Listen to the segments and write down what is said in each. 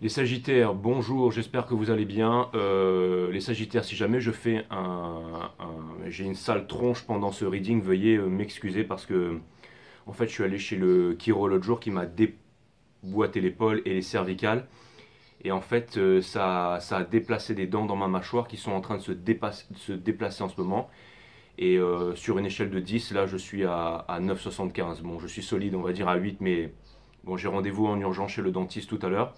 Les Sagittaires, bonjour, j'espère que vous allez bien. Les Sagittaires, si jamais je fais j'ai une sale tronche pendant ce reading, veuillez m'excuser parce que en fait je suis allé chez le chiro l'autre jour qui m'a déboîté l'épaule et les cervicales. Et en fait ça a déplacé des dents dans ma mâchoire qui sont en train de se déplacer en ce moment. Et sur une échelle de 10, là je suis à 9,75. Bon, je suis solide, on va dire à 8, mais bon, j'ai rendez-vous en urgence chez le dentiste tout à l'heure.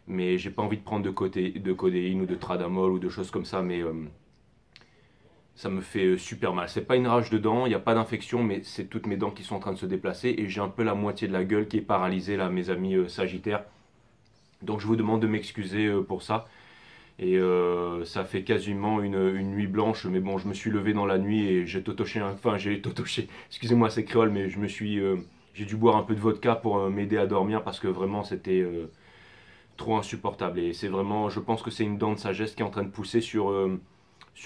Mais j'ai pas envie de prendre de codéine ou de tradamol ou de choses comme ça, mais ça me fait super mal. C'est pas une rage de dents, il n'y a pas d'infection, mais c'est toutes mes dents qui sont en train de se déplacer et j'ai un peu la moitié de la gueule qui est paralysée là, mes amis sagittaires. Donc je vous demande de m'excuser pour ça. Et ça fait quasiment une nuit blanche, mais bon, je me suis levé dans la nuit et j'ai totoché, enfin j'ai totoché, excusez-moi c'est créole, mais j'ai dû boire un peu de vodka pour m'aider à dormir parce que vraiment c'était trop insupportable. Et c'est vraiment, je pense que c'est une dent de sagesse qui est en train de pousser sur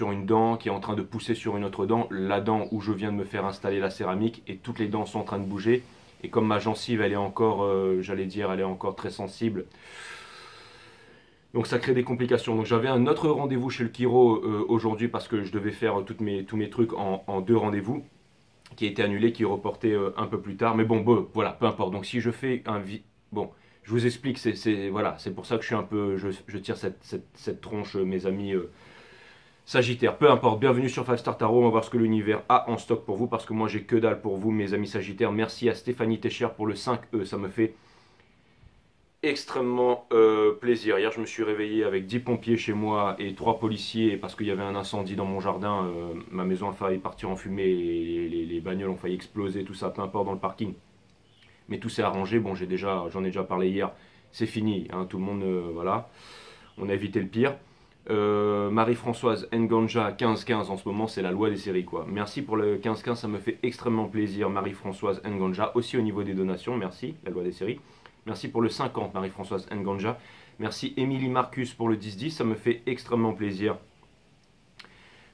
une dent, qui est en train de pousser sur une autre dent, la dent où je viens de me faire installer la céramique, et toutes les dents sont en train de bouger. Et comme ma gencive, elle est encore, j'allais dire, elle est encore très sensible, donc ça crée des complications. Donc j'avais un autre rendez-vous chez le chiro aujourd'hui parce que je devais faire tous mes trucs en deux rendez-vous qui a été annulé, qui est reporté un peu plus tard. Mais bon, voilà, peu importe. Donc si je fais bon, je vous explique, voilà, c'est pour ça que je suis un peu, je tire cette tronche, mes amis Sagittaires. Peu importe, bienvenue sur 5 Star Tarot, on va voir ce que l'univers a en stock pour vous, parce que moi j'ai que dalle pour vous, mes amis Sagittaires. Merci à Stéphanie Técher pour le 5E, ça me fait extrêmement plaisir. Hier, je me suis réveillé avec 10 pompiers chez moi et 3 policiers parce qu'il y avait un incendie dans mon jardin. Ma maison a failli partir en fumée, et les bagnoles ont failli exploser, tout ça, peu importe, dans le parking. Mais tout s'est arrangé. Bon, j'en ai déjà parlé hier. C'est fini, hein, tout le monde, voilà. On a évité le pire. Marie-Françoise Nganja 15-15 en ce moment, c'est la loi des séries, quoi. Merci pour le 15-15, ça me fait extrêmement plaisir, Marie-Françoise Nganja. Aussi au niveau des donations, merci, la loi des séries. Merci pour le 50, Marie-Françoise Nganja. Merci Émilie Marcus pour le 10-10, ça me fait extrêmement plaisir.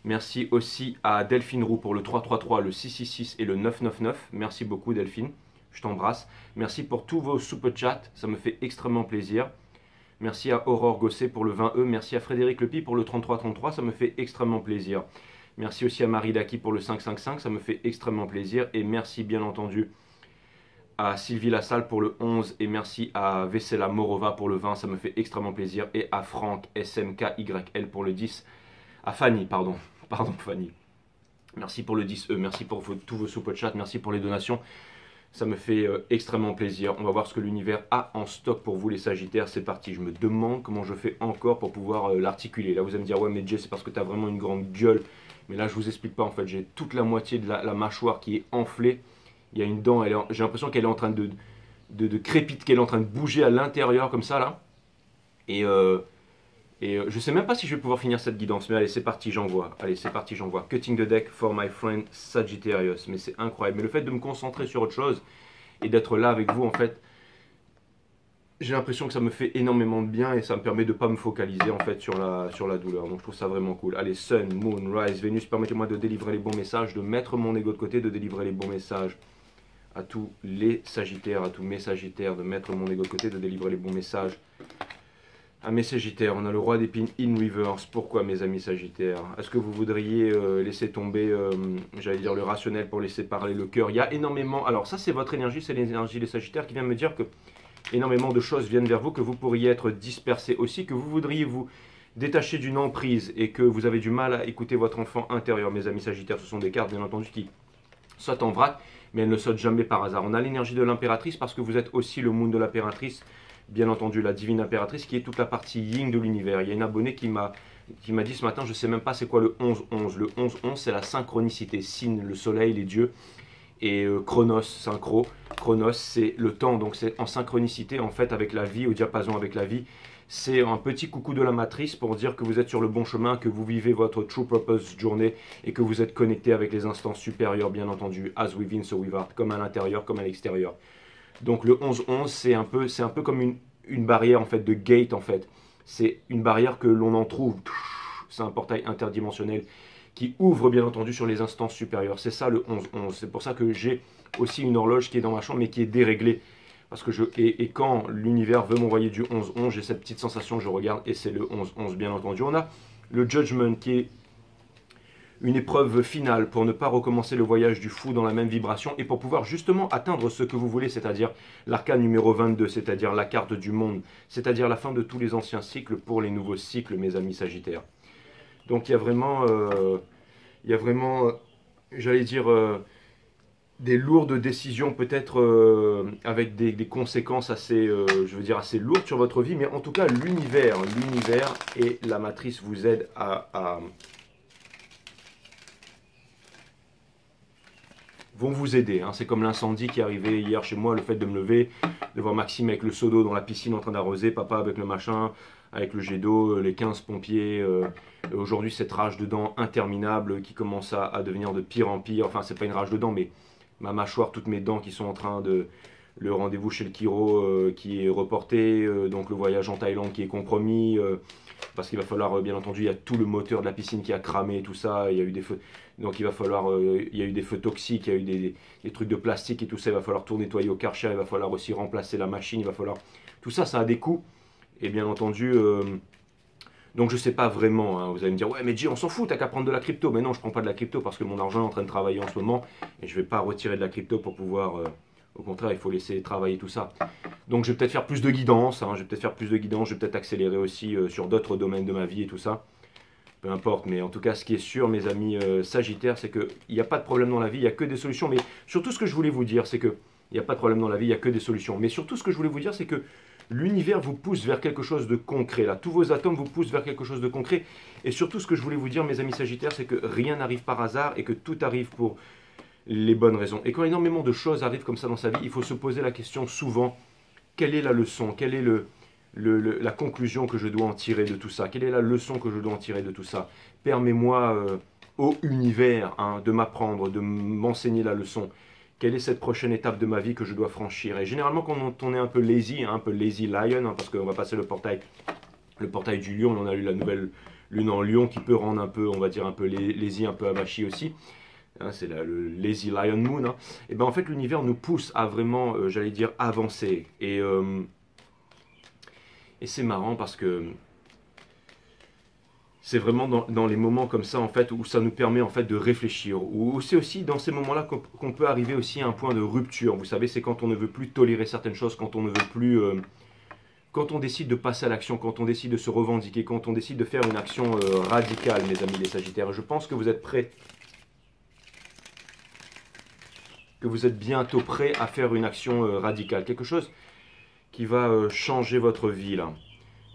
Merci aussi à Delphine Roux pour le 333, le 666 et le 999. Merci beaucoup Delphine, je t'embrasse. Merci pour tous vos super chats, ça me fait extrêmement plaisir. Merci à Aurore Gosset pour le 20E. Merci à Frédéric Lepi pour le 3333, ça me fait extrêmement plaisir. Merci aussi à Marie Daki pour le 555, ça me fait extrêmement plaisir. Et merci bien entendu à Sylvie Lassalle pour le 11. Et merci à Vesela Morova pour le 20, ça me fait extrêmement plaisir. Et à Franck SMKYL pour le 10. À Fanny, pardon. Pardon Fanny. Merci pour le 10E, merci pour tous vos super chats, merci pour les donations. Ça me fait extrêmement plaisir. On va voir ce que l'univers a en stock pour vous les Sagittaires. C'est parti. Je me demande comment je fais encore pour pouvoir l'articuler. Là, vous allez me dire, ouais, mais Jay, c'est parce que tu as vraiment une grande gueule. Mais là, je vous explique pas. En fait, j'ai toute la moitié de la mâchoire qui est enflée. Il y a une dent. J'ai l'impression qu'elle est en train de crépiter, qu'elle est en train de bouger à l'intérieur comme ça, là. Et je sais même pas si je vais pouvoir finir cette guidance. Mais allez, c'est parti, j'envoie. Allez, c'est parti, j'envoie. Cutting the deck for my friend Sagittarius. Mais c'est incroyable. Mais le fait de me concentrer sur autre chose et d'être là avec vous, en fait, j'ai l'impression que ça me fait énormément de bien et ça me permet de ne pas me focaliser en fait sur la douleur. Donc je trouve ça vraiment cool. Allez, Sun, Moon, Rise, Vénus, permettez-moi de délivrer les bons messages, de mettre mon ego de côté, de délivrer les bons messages à tous les Sagittaires, à tous mes Sagittaires, de mettre mon ego de côté, de délivrer les bons messages à mes Sagittaires. On a le roi d'épines in reverse. Pourquoi, mes amis Sagittaires? Est-ce que vous voudriez laisser tomber, j'allais dire, le rationnel pour laisser parler le cœur? Il y a énormément... Alors ça, c'est votre énergie, c'est l'énergie des Sagittaires qui vient me dire que énormément de choses viennent vers vous, que vous pourriez être dispersé aussi, que vous voudriez vous détacher d'une emprise et que vous avez du mal à écouter votre enfant intérieur. Mes amis Sagittaires, ce sont des cartes, bien entendu, qui sautent en vrac, mais elles ne sautent jamais par hasard. On a l'énergie de l'impératrice parce que vous êtes aussi le moon de l'impératrice. Bien entendu, la divine impératrice qui est toute la partie yin de l'univers. Il y a une abonnée qui m'a dit ce matin, je ne sais même pas c'est quoi le 11-11. Le 11-11, c'est la synchronicité. Sin, le soleil, les dieux. Et Chronos, synchro. Chronos, c'est le temps. Donc c'est en synchronicité, en fait, avec la vie, au diapason avec la vie. C'est un petit coucou de la matrice pour dire que vous êtes sur le bon chemin, que vous vivez votre true purpose journée et que vous êtes connecté avec les instances supérieures, bien entendu. As within, so without. Comme à l'intérieur, comme à l'extérieur. Donc le 11-11, c'est un peu comme une barrière en fait de gate en fait. C'est une barrière que l'on en trouve. C'est un portail interdimensionnel qui ouvre bien entendu sur les instances supérieures. C'est ça le 11-11. C'est pour ça que j'ai aussi une horloge qui est dans ma chambre mais qui est déréglée. Parce que et quand l'univers veut m'envoyer du 11-11, j'ai cette petite sensation, je regarde et c'est le 11-11 bien entendu. On a le Judgment qui est une épreuve finale pour ne pas recommencer le voyage du fou dans la même vibration et pour pouvoir justement atteindre ce que vous voulez, c'est-à-dire l'arcane numéro 22, c'est-à-dire la carte du monde, c'est-à-dire la fin de tous les anciens cycles pour les nouveaux cycles, mes amis Sagittaires. Donc il y a vraiment, j'allais dire, des lourdes décisions peut-être avec des conséquences assez, je veux dire, assez lourdes sur votre vie, mais en tout cas l'univers et la matrice vous aident vont vous aider. Hein. C'est comme l'incendie qui est arrivé hier chez moi, le fait de me lever, de voir Maxime avec le seau d'eau dans la piscine en train d'arroser, papa avec le machin, avec le jet d'eau, les 15 pompiers. Aujourd'hui, cette rage de dents interminable qui commence à devenir de pire en pire. Enfin, c'est pas une rage de dents, mais ma mâchoire, toutes mes dents qui sont en train de... Le rendez-vous chez le chiro qui est reporté, donc le voyage en Thaïlande qui est compromis, parce qu'il va falloir, bien entendu, il y a tout le moteur de la piscine qui a cramé, tout ça, il y a eu des feux, donc il va falloir, il y a eu des feux toxiques, il y a eu des trucs de plastique et tout ça, il va falloir tout nettoyer au Karcher, il va falloir aussi remplacer la machine, il va falloir, tout ça, ça a des coûts, et bien entendu, donc je sais pas vraiment, hein, vous allez me dire, ouais mais Jay, on s'en fout, t'as qu'à prendre de la crypto, mais non, je prends pas de la crypto parce que mon argent est en train de travailler en ce moment, et je vais pas retirer de la crypto pour pouvoir... Au contraire, il faut laisser travailler tout ça. Donc je vais peut-être faire plus de guidance, hein, je vais peut-être accélérer aussi sur d'autres domaines de ma vie et tout ça. Peu importe, mais en tout cas, ce qui est sûr, mes amis Sagittaires, c'est qu'il n'y a pas de problème dans la vie, il n'y a que des solutions. Mais surtout, ce que je voulais vous dire, c'est qu'il n'y a pas de problème dans la vie, il n'y a que des solutions. Mais surtout, ce que je voulais vous dire, c'est que l'univers vous pousse vers quelque chose de concret. Là, tous vos atomes vous poussent vers quelque chose de concret. Et surtout, ce que je voulais vous dire, mes amis Sagittaires, c'est que rien n'arrive par hasard et que tout arrive pour... les bonnes raisons. Et quand énormément de choses arrivent comme ça dans sa vie, il faut se poser la question souvent, quelle est la leçon, quelle est la conclusion que je dois en tirer de tout ça, quelle est la leçon que je dois en tirer de tout ça. Permets-moi au univers de m'apprendre, de m'enseigner la leçon. Quelle est cette prochaine étape de ma vie que je dois franchir. Et généralement quand on est un peu lazy lion, parce qu'on va passer le portail du lion, on a eu la nouvelle lune en lion qui peut rendre un peu, on va dire un peu lazy, un peu avachi aussi. Hein, c'est le Lazy Lion Moon, hein. Et ben en fait l'univers nous pousse à vraiment, j'allais dire, avancer. Et c'est marrant parce que c'est vraiment dans les moments comme ça en fait où ça nous permet en fait de réfléchir. Ou c'est aussi dans ces moments-là qu'on peut arriver aussi à un point de rupture. Vous savez, c'est quand on ne veut plus tolérer certaines choses, quand on ne veut plus... quand on décide de passer à l'action, quand on décide de se revendiquer, quand on décide de faire une action radicale, mes amis les Sagittaires. Je pense que vous êtes prêts. Que vous êtes bientôt prêt à faire une action radicale, quelque chose qui va changer votre vie là.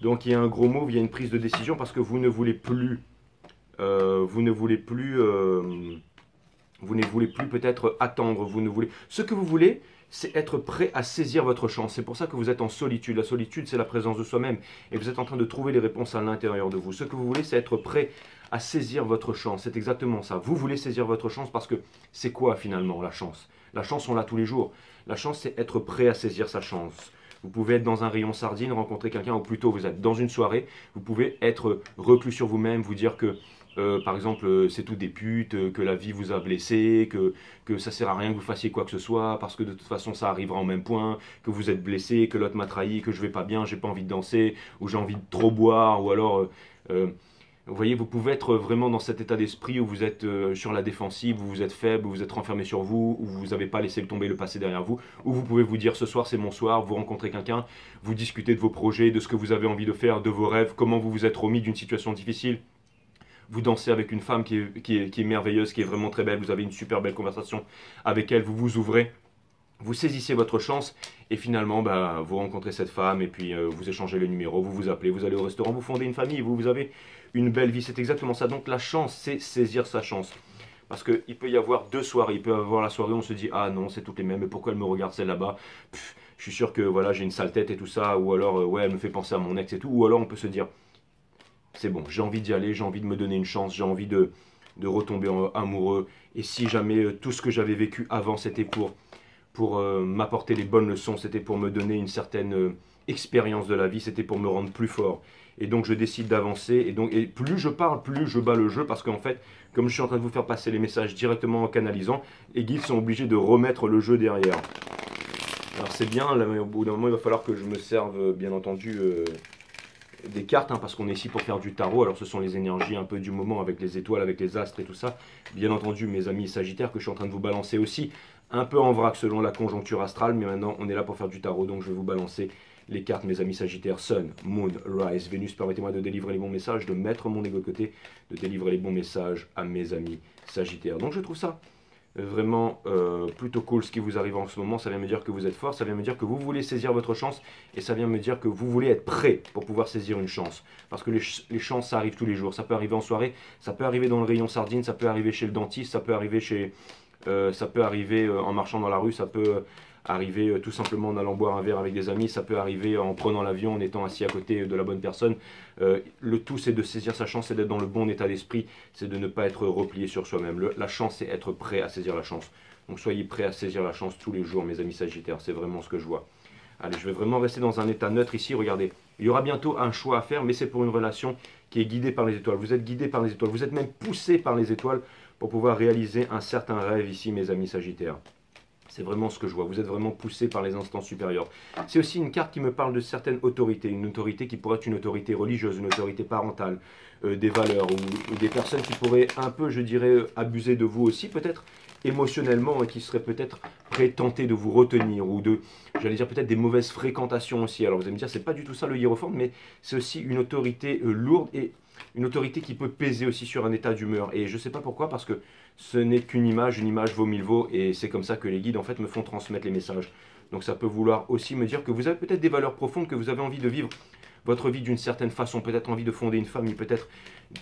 Donc il y a un gros move, il y a une prise de décision parce que vous ne voulez plus, peut-être attendre, ce que vous voulez, c'est être prêt à saisir votre chance. C'est pour ça que vous êtes en solitude. La solitude, c'est la présence de soi-même et vous êtes en train de trouver les réponses à l'intérieur de vous. Ce que vous voulez, c'est être prêt à saisir votre chance. C'est exactement ça. Vous voulez saisir votre chance parce que c'est quoi finalement la chance? La chance, on l'a tous les jours. La chance, c'est être prêt à saisir sa chance. Vous pouvez être dans un rayon sardine, rencontrer quelqu'un, ou plutôt vous êtes dans une soirée. Vous pouvez être reclus sur vous-même, vous dire que, par exemple, c'est tout des putes, que la vie vous a blessé, que ça sert à rien que vous fassiez quoi que ce soit, parce que de toute façon, ça arrivera en même point, que vous êtes blessé, que l'autre m'a trahi, que je vais pas bien, j'ai pas envie de danser, ou j'ai envie de trop boire, ou alors... vous voyez, vous pouvez être vraiment dans cet état d'esprit où vous êtes sur la défensive, où vous êtes faible, où vous êtes renfermé sur vous, où vous n'avez pas laissé tomber le passé derrière vous, où vous pouvez vous dire ce soir c'est mon soir, vous rencontrez quelqu'un, vous discutez de vos projets, de ce que vous avez envie de faire, de vos rêves, comment vous vous êtes remis d'une situation difficile. Vous dansez avec une femme qui est merveilleuse, qui est vraiment très belle, vous avez une super belle conversation avec elle, vous vous ouvrez. Vous saisissez votre chance et finalement vous rencontrez cette femme et puis vous échangez le numéro, vous vous appelez, vous allez au restaurant, vous fondez une famille, vous avez une belle vie, c'est exactement ça. Donc la chance, c'est saisir sa chance. Parce qu'il peut y avoir deux soirées, il peut y avoir la soirée où on se dit « Ah non, c'est toutes les mêmes, mais pourquoi elle me regarde celle là-bas? Je suis sûr que voilà, j'ai une sale tête et tout ça, ou alors ouais, elle me fait penser à mon ex et tout. » Ou alors on peut se dire « C'est bon, j'ai envie d'y aller, j'ai envie de me donner une chance, j'ai envie de retomber amoureux. Et si jamais tout ce que j'avais vécu avant, c'était pour m'apporter les bonnes leçons, c'était pour me donner une certaine expérience de la vie, c'était pour me rendre plus fort. Et donc je décide d'avancer, et plus je parle, plus je bats le jeu, parce qu'en fait, comme je suis en train de vous faire passer les messages directement en canalisant, les guides sont obligés de remettre le jeu derrière. Alors c'est bien, là, mais au bout d'un moment il va falloir que je me serve bien entendu des cartes, hein, parce qu'on est ici pour faire du tarot. Alors ce sont les énergies un peu du moment avec les étoiles, avec les astres et tout ça. Bien entendu mes amis Sagittaires que je suis en train de vous balancer aussi, un peu en vrac selon la conjoncture astrale, mais maintenant on est là pour faire du tarot, donc je vais vous balancer les cartes mes amis Sagittaires. Sun, Moon, Rise, Vénus, permettez-moi de délivrer les bons messages, de mettre mon ego de côté, de délivrer les bons messages à mes amis Sagittaires. Donc je trouve ça vraiment plutôt cool ce qui vous arrive en ce moment. Ça vient me dire que vous êtes fort, ça vient me dire que vous voulez saisir votre chance, et ça vient me dire que vous voulez être prêt pour pouvoir saisir une chance, parce que les chances ça arrive tous les jours. Ça peut arriver en soirée, ça peut arriver dans le rayon sardine, ça peut arriver chez le dentiste, ça peut arriver en marchant dans la rue, ça peut arriver tout simplement en allant boire un verre avec des amis, ça peut arriver en prenant l'avion, en étant assis à côté de la bonne personne. Le tout c'est de saisir sa chance, c'est d'être dans le bon état d'esprit, c'est de ne pas être replié sur soi-même. La chance c'est être prêt à saisir la chance. Donc soyez prêts à saisir la chance tous les jours mes amis Sagittaires, c'est vraiment ce que je vois. Allez, je vais vraiment rester dans un état neutre ici, regardez. Il y aura bientôt un choix à faire, mais c'est pour une relation qui est guidée par les étoiles. Vous êtes guidé par les étoiles, vous êtes même poussé par les étoiles pour pouvoir réaliser un certain rêve ici mes amis Sagittaires. C'est vraiment ce que je vois, vous êtes vraiment poussé par les instances supérieures. C'est aussi une carte qui me parle de certaines autorités, une autorité qui pourrait être une autorité religieuse, une autorité parentale, des valeurs, ou des personnes qui pourraient un peu, je dirais, abuser de vous aussi, peut-être émotionnellement, et qui seraient peut-être prêts tenter de vous retenir, ou de, j'allais dire peut-être des mauvaises fréquentations aussi. Alors vous allez me dire, c'est pas du tout ça le hiérophant, mais c'est aussi une autorité lourde, et une autorité qui peut peser aussi sur un état d'humeur. Et je ne sais pas pourquoi, parce que ce n'est qu'une image vaut mille veaux, et c'est comme ça que les guides en fait me font transmettre les messages. Donc ça peut vouloir aussi me dire que vous avez peut-être des valeurs profondes, que vous avez envie de vivre votre vie d'une certaine façon, peut-être envie de fonder une famille, peut-être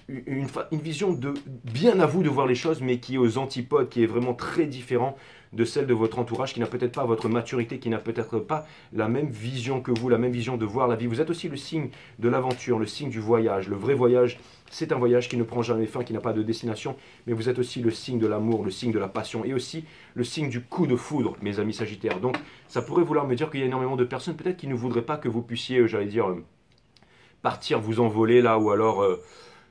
une vision de bien à vous de voir les choses, mais qui est aux antipodes, qui est vraiment très différent de celle de votre entourage, qui n'a peut-être pas votre maturité, qui n'a peut-être pas la même vision que vous, la même vision de voir la vie. Vous êtes aussi le signe de l'aventure, le signe du voyage. Le vrai voyage, c'est un voyage qui ne prend jamais fin, qui n'a pas de destination, mais vous êtes aussi le signe de l'amour, le signe de la passion, et aussi le signe du coup de foudre, mes amis Sagittaires. Donc, ça pourrait vouloir me dire qu'il y a énormément de personnes, peut-être, qui ne voudraient pas que vous puissiez, j'allais dire, partir vous envoler là, ou alors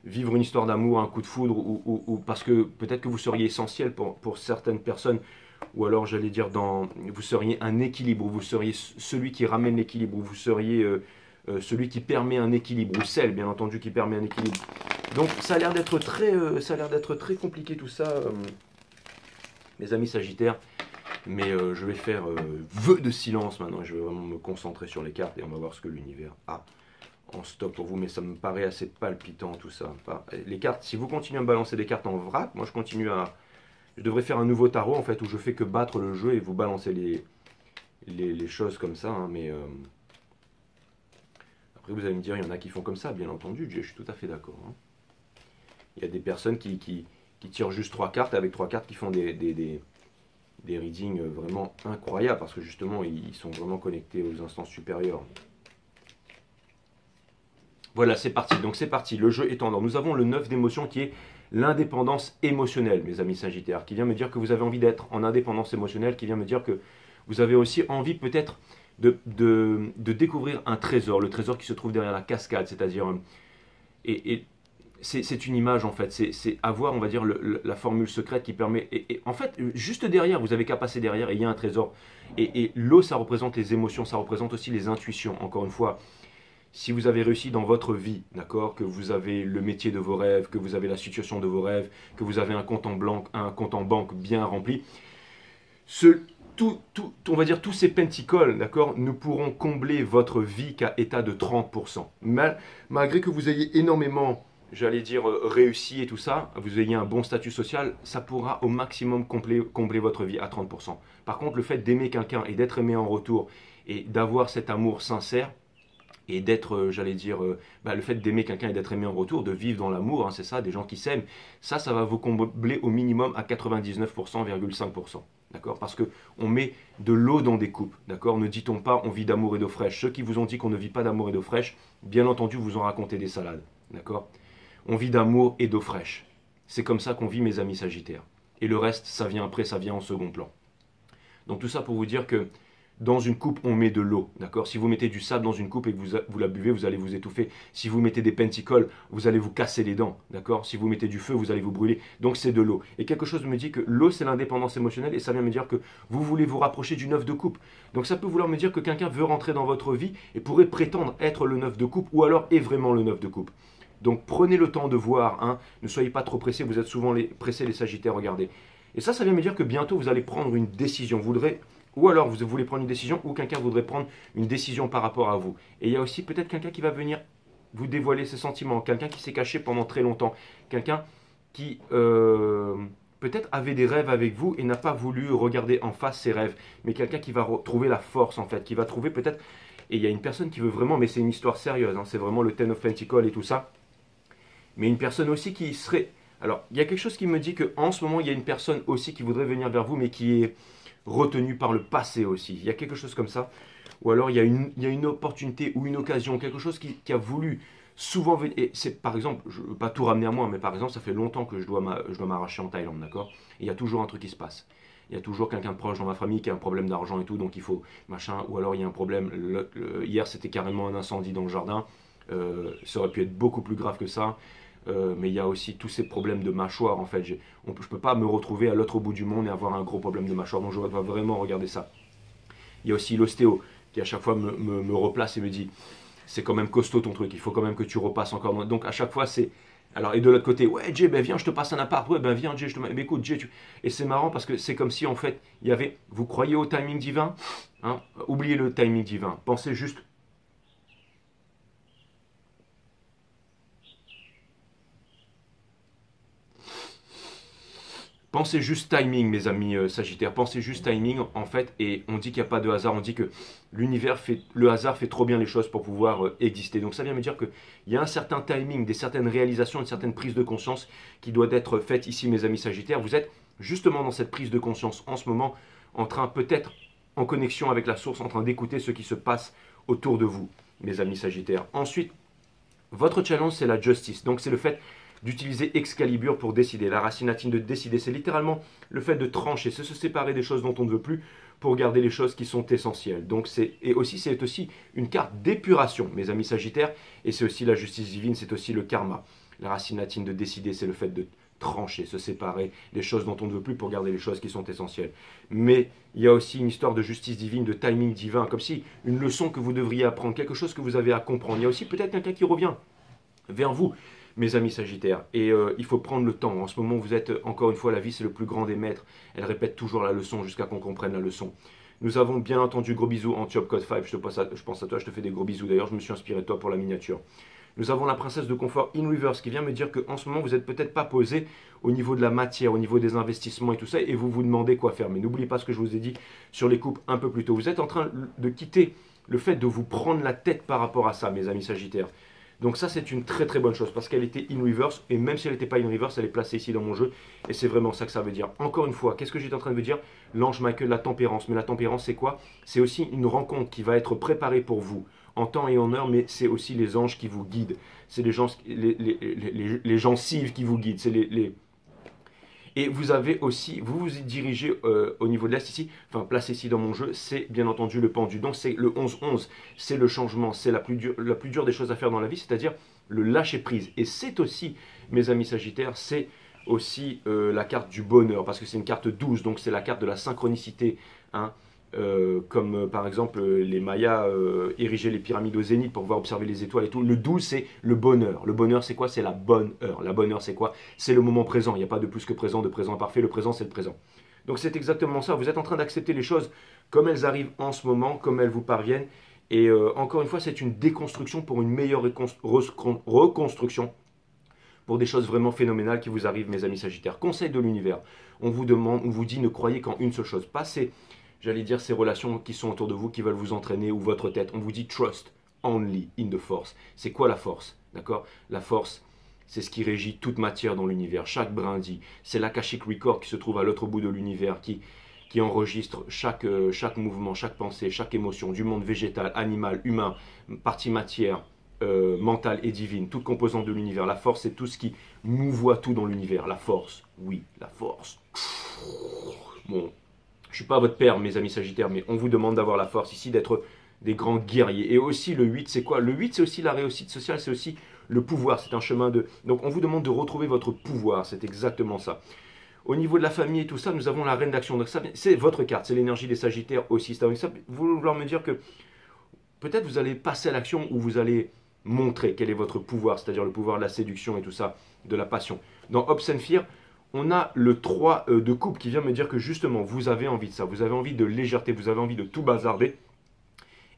vivre une histoire d'amour, un coup de foudre, ou parce que peut-être que vous seriez essentiel pour certaines personnes, ou alors j'allais dire vous seriez un équilibre, ou vous seriez celui qui ramène l'équilibre, ou vous seriez celui qui permet un équilibre, ou celle bien entendu qui permet un équilibre. Donc ça a l'air d'être très compliqué tout ça, mes amis Sagittaires. Mais je vais faire vœu de silence maintenant, je vais vraiment me concentrer sur les cartes et on va voir ce que l'univers a en stock pour vous, mais ça me paraît assez palpitant tout ça. Les cartes, si vous continuez à me balancer des cartes en vrac, moi je continue à... Je devrais faire un nouveau tarot en fait, où je fais que battre le jeu et vous balancer les choses comme ça, hein, mais... Après vous allez me dire, il y en a qui font comme ça, bien entendu, je suis tout à fait d'accord. Hein. Il y a des personnes qui tirent juste 3 cartes, avec 3 cartes qui font des readings vraiment incroyables, parce que justement ils sont vraiment connectés aux instances supérieures. Voilà, c'est parti. Donc c'est parti, le jeu est en ordre. Nous avons le 9 d'émotion qui est l'indépendance émotionnelle, mes amis Sagittaires, qui vient me dire que vous avez envie d'être en indépendance émotionnelle, qui vient me dire que vous avez aussi envie peut-être de découvrir un trésor, le trésor qui se trouve derrière la cascade, c'est-à-dire... Et c'est une image en fait, c'est avoir, on va dire, la formule secrète qui permet... Et en fait, juste derrière, vous avez qu'à passer derrière et il y a un trésor. Et l'eau, ça représente les émotions, ça représente aussi les intuitions, encore une fois. Si vous avez réussi dans votre vie, d'accord, que vous avez le métier de vos rêves, que vous avez la situation de vos rêves, que vous avez un compte en banque bien rempli, on va dire tous ces penticoles, d'accord, ne pourront combler votre vie qu'à état de 30%. Malgré que vous ayez énormément, j'allais dire, réussi et tout ça, vous ayez un bon statut social, ça pourra au maximum combler votre vie à 30%. Par contre, le fait d'aimer quelqu'un et d'être aimé en retour et d'avoir cet amour sincère, et d'être, j'allais dire, le fait d'aimer quelqu'un et d'être aimé en retour, de vivre dans l'amour, hein, c'est ça, des gens qui s'aiment, ça va vous combler au minimum à 99,5%, d'accord? Parce qu'on met de l'eau dans des coupes, d'accord? Ne dit-on pas on vit d'amour et d'eau fraîche. Ceux qui vous ont dit qu'on ne vit pas d'amour et d'eau fraîche, bien entendu, vous ont raconté des salades, d'accord? On vit d'amour et d'eau fraîche. C'est comme ça qu'on vit, mes amis Sagittaires. Et le reste, ça vient après, ça vient en second plan. Donc tout ça pour vous dire que dans une coupe, on met de l'eau, d'accord? Si vous mettez du sable dans une coupe et que vous la buvez, vous allez vous étouffer. Si vous mettez des penticoles, vous allez vous casser les dents, d'accord? Si vous mettez du feu, vous allez vous brûler. Donc c'est de l'eau. Et quelque chose me dit que l'eau, c'est l'indépendance émotionnelle et ça vient me dire que vous voulez vous rapprocher du neuf de coupe. Donc ça peut vouloir me dire que quelqu'un veut rentrer dans votre vie et pourrait prétendre être le neuf de coupe ou alors est vraiment le neuf de coupe. Donc prenez le temps de voir, hein. Ne soyez pas trop pressés, vous êtes souvent pressés les Sagittaires, regardez. Et ça vient me dire que bientôt vous allez prendre une décision. Ou alors vous voulez prendre une décision ou quelqu'un voudrait prendre une décision par rapport à vous. Et il y a aussi peut-être quelqu'un qui va venir vous dévoiler ses sentiments, quelqu'un qui s'est caché pendant très longtemps, quelqu'un qui peut-être avait des rêves avec vous et n'a pas voulu regarder en face ses rêves, mais quelqu'un qui va trouver la force en fait, qui va trouver peut-être, et il y a une personne qui veut vraiment, mais c'est une histoire sérieuse, hein, c'est vraiment le Ten of Pentacles et tout ça, mais une personne aussi qui serait, alors il y a quelque chose qui me dit qu'en ce moment il y a une personne aussi qui voudrait venir vers vous, mais qui est retenue par le passé aussi, il y a quelque chose comme ça, ou alors il y a une opportunité ou une occasion, quelque chose qui a voulu souvent venir, et c'est par exemple, je ne veux pas tout ramener à moi, mais par exemple ça fait longtemps que je dois m'arracher en Thaïlande, d'accord, et il y a toujours un truc qui se passe. Il y a toujours quelqu'un de proche dans ma famille qui a un problème d'argent et tout, donc il faut machin, ou alors il y a un problème, hier c'était carrément un incendie dans le jardin, ça aurait pu être beaucoup plus grave que ça, mais il y a aussi tous ces problèmes de mâchoire en fait, je ne peux pas me retrouver à l'autre bout du monde et avoir un gros problème de mâchoire, donc je dois vraiment regarder ça. Il y a aussi l'ostéo qui à chaque fois me replace et me dit c'est quand même costaud ton truc, il faut quand même que tu repasses encore. Donc à chaque fois c'est... Alors et de l'autre côté, ouais Jay, ben viens je te passe un appart, ouais ben viens Jay, mais écoute Jay, et c'est marrant parce que c'est comme si en fait il y avait, vous croyez au timing divin, hein, oubliez le timing divin, pensez juste... Pensez juste timing, mes amis Sagittaires. Pensez juste timing, en fait. Et on dit qu'il n'y a pas de hasard. On dit que le hasard fait trop bien les choses pour pouvoir exister. Donc ça vient me dire qu'il y a un certain timing, certaines réalisations, une certaine prise de conscience qui doit être faite ici, mes amis Sagittaires. Vous êtes justement dans cette prise de conscience en ce moment, en train peut-être en connexion avec la source, en train d'écouter ce qui se passe autour de vous, mes amis Sagittaires. Ensuite, votre challenge, c'est la justice. Donc c'est le fait d'utiliser Excalibur pour décider. La racine latine de décider, c'est littéralement le fait de trancher, c'est se séparer des choses dont on ne veut plus pour garder les choses qui sont essentielles. Donc c'est aussi une carte d'épuration, mes amis Sagittaires, et c'est aussi la justice divine, c'est aussi le karma. La racine latine de décider, c'est le fait de trancher, se séparer des choses dont on ne veut plus pour garder les choses qui sont essentielles. Mais il y a aussi une histoire de justice divine, de timing divin, comme si une leçon que vous devriez apprendre, quelque chose que vous avez à comprendre. Il y a aussi peut-être quelqu'un qui revient vers vous, mes amis Sagittaires, et il faut prendre le temps. En ce moment, vous êtes, encore une fois, la vie, c'est le plus grand des maîtres. Elle répète toujours la leçon jusqu'à qu'on comprenne la leçon. Nous avons bien entendu, gros bisous, Antiope Code 5, je pense à toi, je te fais des gros bisous. D'ailleurs, je me suis inspiré de toi pour la miniature. Nous avons la princesse de confort in reverse qui vient me dire qu'en ce moment, vous n'êtes peut-être pas posé au niveau de la matière, au niveau des investissements et tout ça, et vous vous demandez quoi faire. Mais n'oubliez pas ce que je vous ai dit sur les coupes un peu plus tôt. Vous êtes en train de quitter le fait de vous prendre la tête par rapport à ça, mes amis Sagittaires. Donc ça, c'est une très très bonne chose parce qu'elle était in reverse, et même si elle n'était pas in reverse, elle est placée ici dans mon jeu, et c'est vraiment ça que ça veut dire. Encore une fois, qu'est-ce que j'étais en train de vous dire? L'ange Michael, la tempérance. Mais la tempérance, c'est quoi? C'est aussi une rencontre qui va être préparée pour vous, en temps et en heure, mais c'est aussi les anges qui vous guident. C'est les gencives qui vous guident, c'est Et vous avez aussi, vous vous dirigez au niveau de l'Est ici, enfin placé ici dans mon jeu, c'est bien entendu le pendu. Donc c'est le 11-11, c'est le changement, c'est la plus dure des choses à faire dans la vie, c'est-à-dire le lâcher prise. Et c'est aussi, mes amis Sagittaires, c'est aussi la carte du bonheur, parce que c'est une carte 12, donc c'est la carte de la synchronicité, hein. Comme par exemple les Mayas érigeaient les pyramides au zénith pour pouvoir observer les étoiles et tout. Le 12 c'est le bonheur. Le bonheur c'est quoi? C'est la bonne heure. La bonne heure c'est quoi? C'est le moment présent. Il n'y a pas de plus que présent, de présent parfait. Le présent c'est le présent. Donc c'est exactement ça. Vous êtes en train d'accepter les choses comme elles arrivent en ce moment, comme elles vous parviennent. Et encore une fois, c'est une déconstruction pour une meilleure reconstruction. Pour des choses vraiment phénoménales qui vous arrivent, mes amis Sagittaires. Conseil de l'univers. On vous dit ne croyez qu'en une seule chose. Passez, j'allais dire, ces relations qui sont autour de vous, qui veulent vous entraîner, ou votre tête. On vous dit trust only in the force. C'est quoi la force? D'accord? La force, c'est ce qui régit toute matière dans l'univers. Chaque brindille, c'est l'Akashic Record qui se trouve à l'autre bout de l'univers, qui enregistre chaque mouvement, chaque pensée, chaque émotion, du monde végétal, animal, humain, partie matière, mentale et divine, toute composante de l'univers. La force, c'est tout ce qui mouvoie tout dans l'univers. La force, oui, la force. Bon. Je ne suis pas votre père, mes amis Sagittaires, mais on vous demande d'avoir la force ici, d'être des grands guerriers. Et aussi, le 8, c'est quoi? Le 8, c'est aussi la réussite sociale, c'est aussi le pouvoir. C'est un chemin de... Donc, on vous demande de retrouver votre pouvoir. C'est exactement ça. Au niveau de la famille et tout ça, nous avons la reine d'action. Donc, ça, c'est votre carte. C'est l'énergie des Sagittaires aussi. C'est avec ça, vous vouloir me dire que peut-être vous allez passer à l'action ou vous allez montrer quel est votre pouvoir, c'est-à-dire le pouvoir de la séduction et tout ça, de la passion. Dans Hopes and Fear, on a le 3 de coupe qui vient me dire que justement, vous avez envie de ça. Vous avez envie de légèreté, vous avez envie de tout bazarder.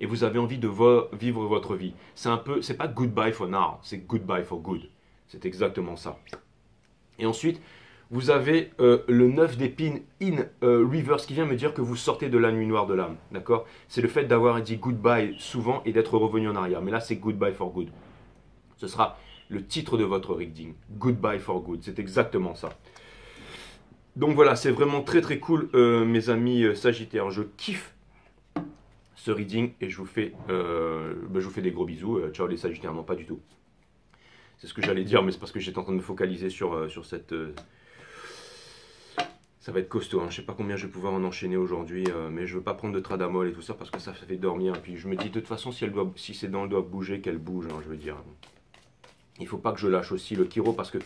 Et vous avez envie de vivre votre vie. C'est un peu, c'est pas goodbye for now, c'est goodbye for good. C'est exactement ça. Et ensuite, vous avez le 9 d'épines in reverse qui vient me dire que vous sortez de la nuit noire de l'âme. D'accord? C'est le fait d'avoir dit goodbye souvent et d'être revenu en arrière. Mais là, c'est goodbye for good. Ce sera le titre de votre reading. Goodbye for good. C'est exactement ça. Donc voilà, c'est vraiment très très cool, mes amis Sagittaires. Je kiffe ce reading et je vous fais des gros bisous. Ciao les Sagittaires, non pas du tout. C'est ce que j'allais dire, mais c'est parce que j'étais en train de me focaliser sur cette... Ça va être costaud, hein. Je sais pas combien je vais pouvoir en enchaîner aujourd'hui, mais je veux pas prendre de tradamol et tout ça parce que ça fait dormir. Et puis je me dis de toute façon si ses dents doivent bouger, qu'elles bougent, hein, je veux dire. Il faut pas que je lâche aussi le chiro parce que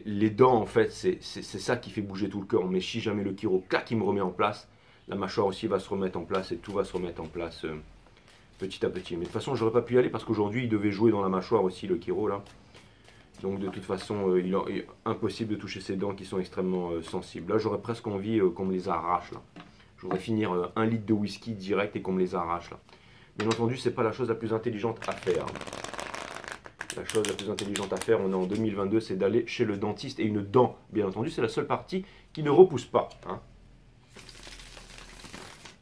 les dents en fait c'est ça qui fait bouger tout le corps. Mais si jamais le chiro, clac, il me remet en place, la mâchoire aussi va se remettre en place et tout va se remettre en place petit à petit. Mais de toute façon, j'aurais pas pu y aller parce qu'aujourd'hui, il devait jouer dans la mâchoire aussi, le chiro, là. Donc de toute façon, il est impossible de toucher ses dents qui sont extrêmement sensibles. Là, j'aurais presque envie qu'on me les arrache, là. Je voudrais finir 1 litre de whisky direct et qu'on me les arrache, là. Bien entendu, c'est pas la chose la plus intelligente à faire. La chose la plus intelligente à faire, on est en 2022, c'est d'aller chez le dentiste. Et une dent, bien entendu, c'est la seule partie qui ne repousse pas, hein.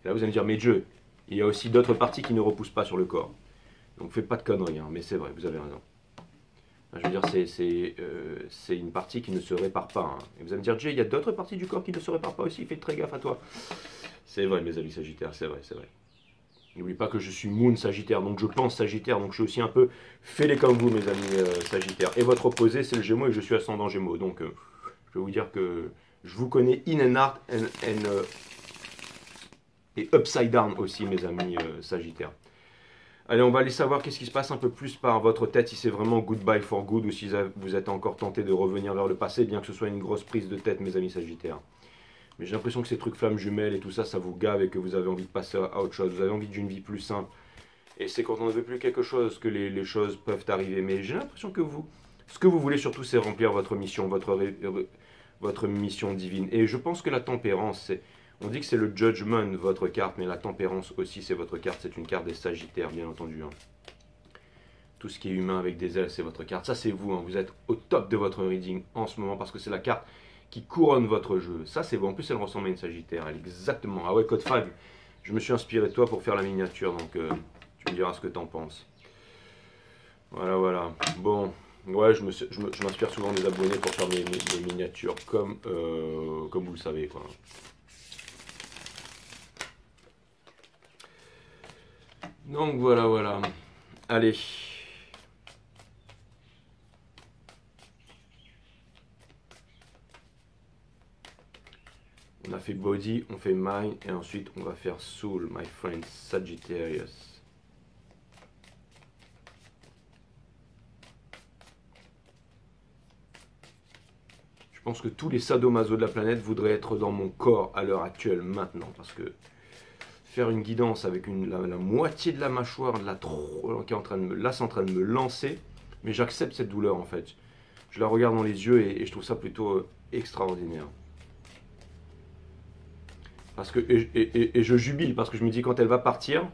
Là, vous allez me dire, mais Dieu, il y a aussi d'autres parties qui ne repoussent pas sur le corps. Donc, faites pas de conneries, hein, mais c'est vrai, vous avez raison. Je veux dire, c'est une partie qui ne se répare pas. Hein. Et vous allez me dire, Jay, il y a d'autres parties du corps qui ne se réparent pas aussi, faites très gaffe à toi. C'est vrai, mes amis Sagittaires, c'est vrai, c'est vrai. N'oubliez pas que je suis Moon Sagittaire, donc je pense Sagittaire, donc je suis aussi un peu fêlé comme vous, mes amis Sagittaires. Et votre opposé, c'est le Gémeaux, et je suis ascendant Gémeaux. Donc, je vais vous dire que je vous connais in and out et upside down aussi, mes amis Sagittaires. Allez, on va aller savoir qu'est-ce qui se passe un peu plus par votre tête, si c'est vraiment goodbye for good ou si vous êtes encore tenté de revenir vers le passé, bien que ce soit une grosse prise de tête, mes amis Sagittaires. Mais j'ai l'impression que ces trucs flammes jumelles et tout ça, ça vous gave et que vous avez envie de passer à autre chose. Vous avez envie d'une vie plus simple. Et c'est quand on ne veut plus quelque chose que les choses peuvent arriver. Mais j'ai l'impression que ce que vous voulez surtout, c'est remplir votre mission, votre mission divine. Et je pense que la tempérance, on dit que c'est le judgment, votre carte, mais la tempérance aussi, c'est votre carte. C'est une carte des Sagittaires, bien entendu. Hein. Tout ce qui est humain avec des ailes, c'est votre carte. Ça, c'est vous. Hein. Vous êtes au top de votre reading en ce moment parce que c'est la carte qui couronne votre jeu. Ça, c'est bon. En plus, elle ressemble à une Sagittaire. Elle est exactement. Ah ouais, Code 5, je me suis inspiré de toi pour faire la miniature. Donc, tu me diras ce que tu en penses. Voilà, voilà. Bon. Ouais, je m'inspire souvent des abonnés pour faire mes miniatures, comme vous le savez, quoi. Donc, voilà, voilà. Allez. On a fait body, on fait mind, et ensuite on va faire soul, my friend Sagittarius. Je pense que tous les sadomaso de la planète voudraient être dans mon corps à l'heure actuelle, maintenant, parce que faire une guidance avec la moitié de la mâchoire, qui est en train de c'est en train de me lancer, mais j'accepte cette douleur en fait. Je la regarde dans les yeux et je trouve ça plutôt extraordinaire. Parce que, et je jubile parce que je me dis quand elle va partir,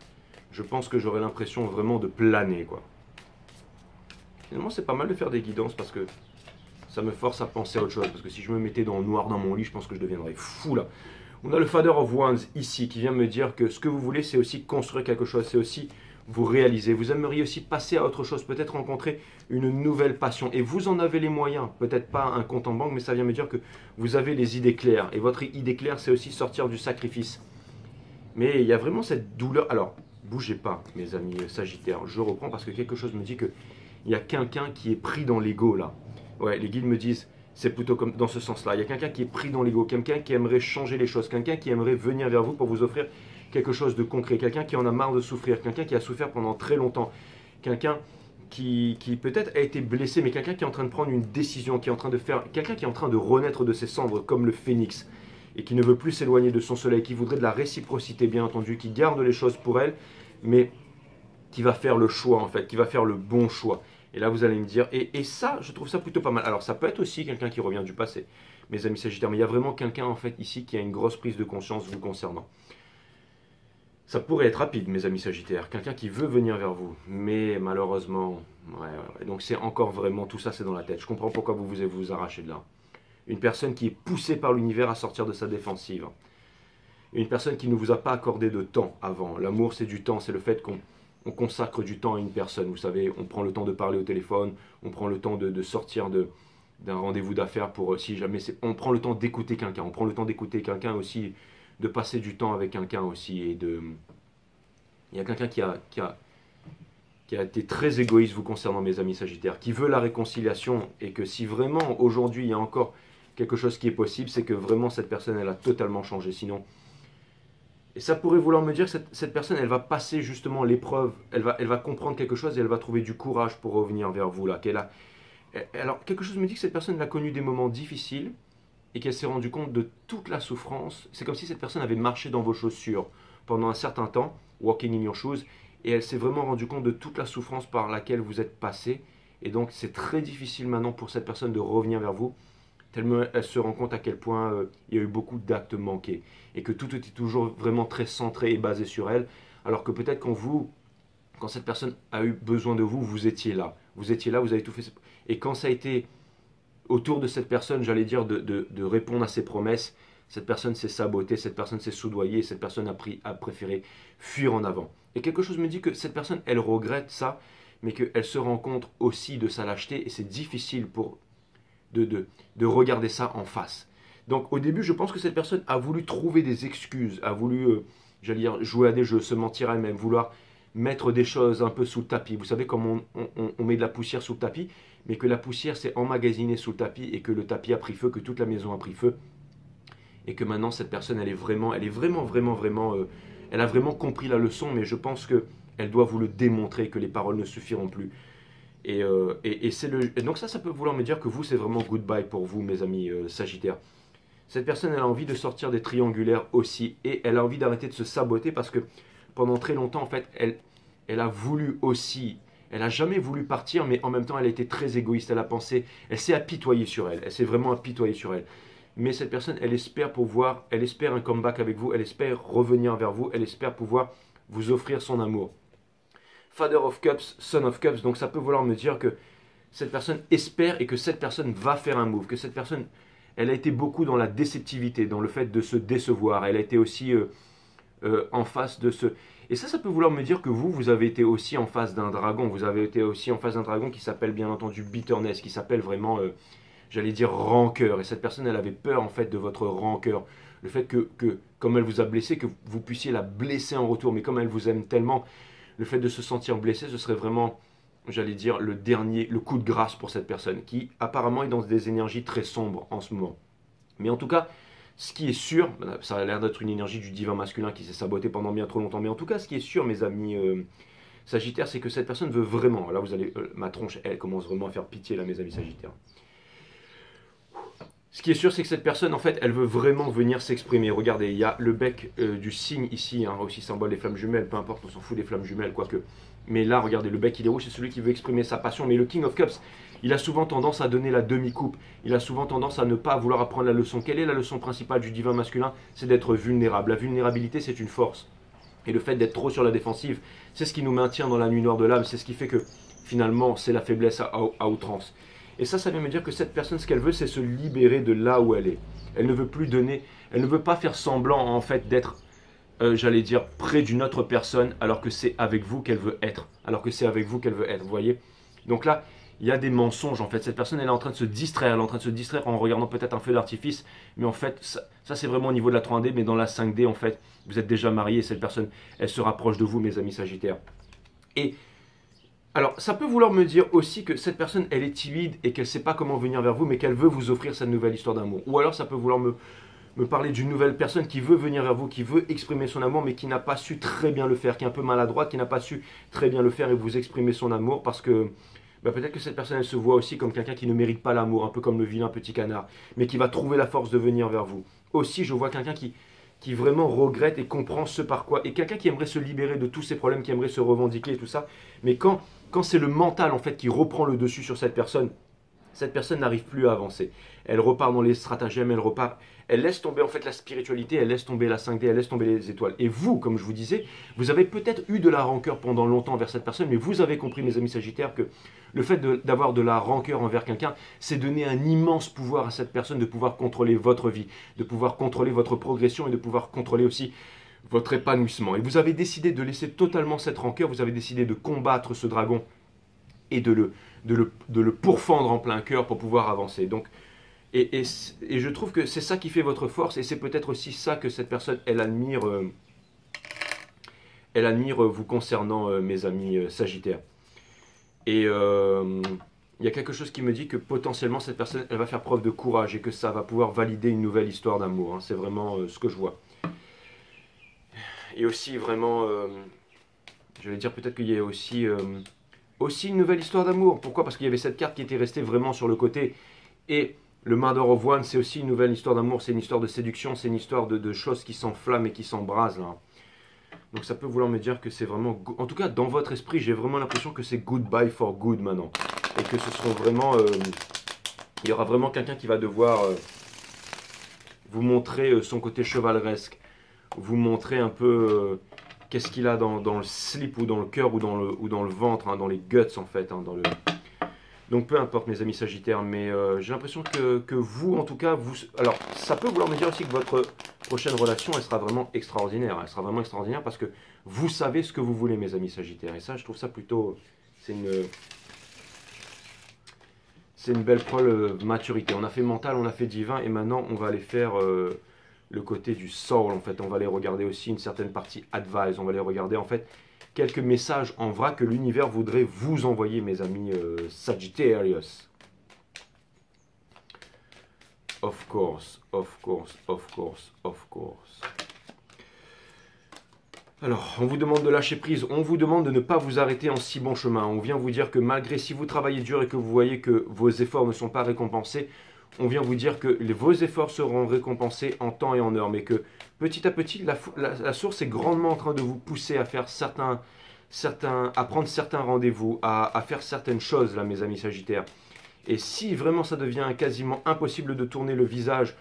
je pense que j'aurai l'impression vraiment de planer, quoi. Finalement, c'est pas mal de faire des guidances parce que ça me force à penser à autre chose. Parce que si je me mettais dans le noir dans mon lit, je pense que je deviendrais fou là. On a le Father of Wands ici qui vient me dire que ce que vous voulez, c'est aussi construire quelque chose, c'est aussi vous réaliser. Vous aimeriez aussi passer à autre chose, peut-être rencontrer une nouvelle passion. Et vous en avez les moyens, peut-être pas un compte en banque, mais ça vient me dire que vous avez les idées claires. Et votre idée claire, c'est aussi sortir du sacrifice. Mais il y a vraiment cette douleur. Alors, bougez pas, mes amis Sagittaires. Je reprends parce que quelque chose me dit qu'il y a quelqu'un qui est pris dans l'ego là. Ouais, les guides me disent, c'est plutôt comme dans ce sens-là. Il y a quelqu'un qui est pris dans l'ego, quelqu'un qui aimerait changer les choses, quelqu'un qui aimerait venir vers vous pour vous offrir quelque chose de concret, quelqu'un qui en a marre de souffrir, quelqu'un qui a souffert pendant très longtemps, quelqu'un qui peut-être a été blessé, mais quelqu'un qui est en train de prendre une décision, qui est en train de faire, quelqu'un qui est en train de renaître de ses cendres comme le phénix et qui ne veut plus s'éloigner de son soleil, qui voudrait de la réciprocité bien entendu, qui garde les choses pour elle, mais qui va faire le choix en fait, qui va faire le bon choix. Et là vous allez me dire, et ça je trouve ça plutôt pas mal. Alors ça peut être aussi quelqu'un qui revient du passé, mes amis Sagittaires, mais il y a vraiment quelqu'un en fait ici qui a une grosse prise de conscience vous concernant. Ça pourrait être rapide, mes amis Sagittaires, quelqu'un qui veut venir vers vous, mais malheureusement, ouais. Donc c'est encore vraiment, tout ça c'est dans la tête. Je comprends pourquoi vous voulez vous arracher de là. Une personne qui est poussée par l'univers à sortir de sa défensive. Une personne qui ne vous a pas accordé de temps avant. L'amour c'est du temps, c'est le fait qu'on consacre du temps à une personne. Vous savez, on prend le temps de parler au téléphone, on prend le temps de sortir d'un rendez-vous d'affaires pour si jamais on prend le temps d'écouter quelqu'un, on prend le temps d'écouter quelqu'un aussi, de passer du temps avec quelqu'un aussi et il y a quelqu'un qui a été très égoïste vous concernant mes amis Sagittaires, qui veut la réconciliation et que si vraiment aujourd'hui il y a encore quelque chose qui est possible, c'est que vraiment cette personne elle a totalement changé sinon. Et ça pourrait vouloir me dire que cette personne elle va passer justement l'épreuve, elle va comprendre quelque chose et elle va trouver du courage pour revenir vers vous là. Alors quelque chose me dit que cette personne a connu des moments difficiles et qu'elle s'est rendue compte de toute la souffrance. C'est comme si cette personne avait marché dans vos chaussures pendant un certain temps, walking in your shoes, et elle s'est vraiment rendue compte de toute la souffrance par laquelle vous êtes passé. Et donc c'est très difficile maintenant pour cette personne de revenir vers vous, tellement elle se rend compte à quel point il y a eu beaucoup d'actes manqués, et que tout était toujours vraiment très centré et basé sur elle, alors que peut-être quand cette personne a eu besoin de vous, vous étiez là, vous avez tout fait. Et quand ça a été autour de cette personne, j'allais dire, de répondre à ses promesses, cette personne s'est sabotée, cette personne s'est soudoyée, cette personne a préféré fuir en avant. Et quelque chose me dit que cette personne, elle regrette ça, mais qu'elle se rend compte aussi de sa lâcheté, et c'est difficile de regarder ça en face. Donc au début, je pense que cette personne a voulu trouver des excuses, a voulu, j'allais dire, jouer à des jeux, se mentir à elle-même, vouloir mettre des choses un peu sous le tapis. Vous savez, comme on met de la poussière sous le tapis, mais que la poussière s'est emmagasinée sous le tapis et que le tapis a pris feu, que toute la maison a pris feu. Et que maintenant, cette personne, elle a vraiment compris la leçon, mais je pense qu'elle doit vous le démontrer, que les paroles ne suffiront plus. Et donc ça peut vouloir me dire que vous, c'est vraiment goodbye pour vous, mes amis Sagittaires. Cette personne, elle a envie de sortir des triangulaires aussi, et elle a envie d'arrêter de se saboter parce que pendant très longtemps, en fait, elle a voulu aussi, elle n'a jamais voulu partir, mais en même temps, elle a été très égoïste, elle s'est apitoyée sur elle, elle s'est vraiment apitoyée sur elle. Mais cette personne, elle espère un comeback avec vous, elle espère revenir vers vous, elle espère pouvoir vous offrir son amour. Father of Cups, Son of Cups, donc ça peut vouloir me dire que cette personne espère et que cette personne va faire un move, que cette personne, elle a été beaucoup dans la déceptivité, dans le fait de se décevoir, elle a été aussi en face de ce... Et ça peut vouloir me dire que vous avez été aussi en face d'un dragon, vous avez été aussi en face d'un dragon qui s'appelle bien entendu bitterness, qui s'appelle vraiment, j'allais dire rancœur, et cette personne, elle avait peur en fait de votre rancœur, le fait que comme elle vous a blessé, que vous puissiez la blesser en retour, mais comme elle vous aime tellement, le fait de se sentir blessé, ce serait vraiment, j'allais dire, le coup de grâce pour cette personne, qui apparemment est dans des énergies très sombres en ce moment. Mais en tout cas, ce qui est sûr, ça a l'air d'être une énergie du divin masculin qui s'est sabotée pendant bien trop longtemps, mais en tout cas, ce qui est sûr, mes amis Sagittaires, c'est que cette personne veut vraiment, là vous allez, ma tronche, elle commence vraiment à faire pitié là, mes amis Sagittaires. Ce qui est sûr, c'est que cette personne, en fait, elle veut vraiment venir s'exprimer. Regardez, il y a le bec du cygne ici, hein, aussi symbole des flammes jumelles, peu importe, on s'en fout des flammes jumelles, quoique. Mais là, regardez, le bec, il est rouge, c'est celui qui veut exprimer sa passion. Mais le King of Cups, il a souvent tendance à donner la demi-coupe. Il a souvent tendance à ne pas vouloir apprendre la leçon. Quelle est la leçon principale du divin masculin? C'est d'être vulnérable. La vulnérabilité, c'est une force. Et le fait d'être trop sur la défensive, c'est ce qui nous maintient dans la nuit noire de l'âme. C'est ce qui fait que, finalement, c'est la faiblesse à outrance. Et ça vient me dire que cette personne, ce qu'elle veut, c'est se libérer de là où elle est. Elle ne veut plus donner, elle ne veut pas faire semblant, en fait, d'être, j'allais dire, près d'une autre personne, alors que c'est avec vous qu'elle veut être. Vous voyez? Donc là, il y a des mensonges, en fait. Cette personne, elle est en train de se distraire. Elle est en train de se distraire en regardant peut-être un feu d'artifice. Mais en fait, ça c'est vraiment au niveau de la 3D. Mais dans la 5D, en fait, vous êtes déjà marié. Cette personne, elle se rapproche de vous, mes amis Sagittaires. Et Alors, ça peut vouloir me dire aussi que cette personne, elle est timide et qu'elle ne sait pas comment venir vers vous, mais qu'elle veut vous offrir cette nouvelle histoire d'amour. Ou alors, ça peut vouloir me parler d'une nouvelle personne qui veut venir vers vous, qui veut exprimer son amour, mais qui n'a pas su très bien le faire, qui est un peu maladroite, qui n'a pas su très bien le faire et vous exprimer son amour parce que peut-être que cette personne, elle se voit aussi comme quelqu'un qui ne mérite pas l'amour, un peu comme le vilain petit canard, mais qui va trouver la force de venir vers vous. Aussi, je vois quelqu'un qui vraiment regrette et comprend ce par quoi, et quelqu'un qui aimerait se libérer de tous ses problèmes, qui aimerait se revendiquer et tout ça, mais quand c'est le mental en fait qui reprend le dessus sur cette personne n'arrive plus à avancer. Elle repart dans les stratagèmes, elle laisse tomber en fait la spiritualité, elle laisse tomber la 5D, elle laisse tomber les étoiles. Et vous, comme je vous disais, vous avez peut-être eu de la rancœur pendant longtemps envers cette personne, mais vous avez compris, mes amis Sagittaires, que le fait d'avoir de la rancœur envers quelqu'un, c'est donner un immense pouvoir à cette personne de pouvoir contrôler votre vie, de pouvoir contrôler votre progression et de pouvoir contrôler aussi votre épanouissement. Et vous avez décidé de laisser totalement cette rancœur, vous avez décidé de combattre ce dragon et de le pourfendre en plein cœur pour pouvoir avancer. Donc, et je trouve que c'est ça qui fait votre force et c'est peut-être aussi ça que cette personne, elle admire vous concernant, mes amis Sagittaires. Et il y a quelque chose qui me dit que potentiellement cette personne, elle va faire preuve de courage et que ça va pouvoir valider une nouvelle histoire d'amour. Hein. C'est vraiment ce que je vois. Et aussi vraiment, j'allais dire peut-être qu'il y a aussi une nouvelle histoire d'amour. Pourquoi? Parce qu'il y avait cette carte qui était restée vraiment sur le côté. Et le Mother of One, c'est aussi une nouvelle histoire d'amour. C'est une histoire de séduction, c'est une histoire de choses qui s'enflamment et qui s'embrasent là. Donc ça peut vouloir me dire que c'est vraiment... En tout cas, dans votre esprit, j'ai vraiment l'impression que c'est goodbye for good maintenant. Et que ce seront vraiment... il y aura vraiment quelqu'un qui va devoir vous montrer son côté chevaleresque. Vous montrer un peu qu'est-ce qu'il a dans le slip ou dans le cœur ou dans le ventre, hein, dans les guts en fait. Hein, Donc peu importe mes amis Sagittaires, mais j'ai l'impression que vous, en tout cas, alors ça peut vouloir me dire aussi que votre prochaine relation, elle sera vraiment extraordinaire. Elle sera vraiment extraordinaire parce que vous savez ce que vous voulez mes amis Sagittaires. Et ça, je trouve ça plutôt... C'est une belle preuve de maturité. On a fait mental, on a fait divin et maintenant on va aller faire... le côté du soul en fait, on va aller regarder aussi une certaine partie advice, on va aller regarder en fait quelques messages en vrac que l'univers voudrait vous envoyer mes amis Sagittarius. Of course, of course, of course, of course. Alors, on vous demande de lâcher prise, on vous demande de ne pas vous arrêter en si bon chemin. On vient vous dire que malgré si vous travaillez dur et que vous voyez que vos efforts ne sont pas récompensés, on vient vous dire que vos efforts seront récompensés en temps et en heure, mais que petit à petit, la source est grandement en train de vous pousser à faire à prendre certains rendez-vous, à faire certaines choses, là, mes amis Sagittaires. Et si vraiment ça devient quasiment impossible de tourner le visage,